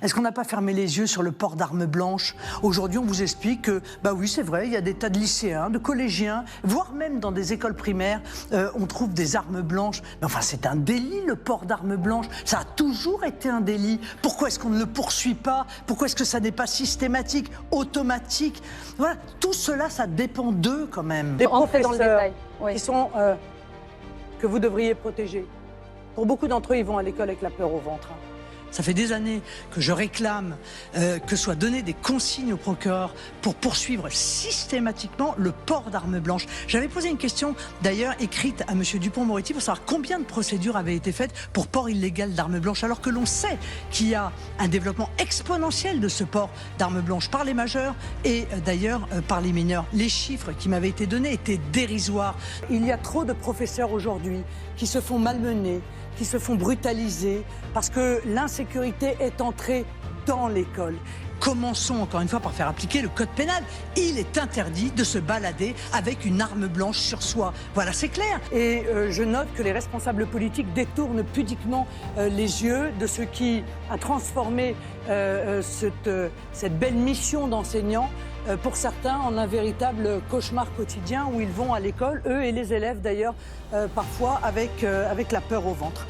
Est-ce qu'on n'a pas fermé les yeux sur le port d'armes blanches? Aujourd'hui, on vous explique que, bah oui, c'est vrai, il y a des tas de lycéens, de collégiens, voire même dans des écoles primaires, on trouve des armes blanches. Mais enfin, c'est un délit, le port d'armes blanches. Ça a toujours été un délit. Pourquoi est-ce qu'on ne le poursuit pas? Pourquoi est-ce que ça n'est pas systématique, automatique? Voilà, tout cela, ça dépend d'eux quand même. Les Entrez dans le professeurs détail. Oui. qui sont, que vous devriez protéger. Pour beaucoup d'entre eux, ils vont à l'école avec la peur au ventre. Ça fait des années que je réclame que soient données des consignes au procureur pour poursuivre systématiquement le port d'armes blanches. J'avais posé une question, d'ailleurs, écrite à M. Dupond-Moretti pour savoir combien de procédures avaient été faites pour port illégal d'armes blanches, alors que l'on sait qu'il y a un développement exponentiel de ce port d'armes blanches par les majeurs et d'ailleurs par les mineurs. Les chiffres qui m'avaient été donnés étaient dérisoires. Il y a trop de professeurs aujourd'hui qui se font malmener, qui se font brutaliser parce que l'insécurité est entrée dans l'école. Commençons encore une fois par faire appliquer le code pénal. Il est interdit de se balader avec une arme blanche sur soi. Voilà, c'est clair. Et je note que les responsables politiques détournent pudiquement les yeux de ce qui a transformé cette belle mission d'enseignant pour certains en un véritable cauchemar quotidien où ils vont à l'école, eux et les élèves d'ailleurs, parfois avec la peur au ventre.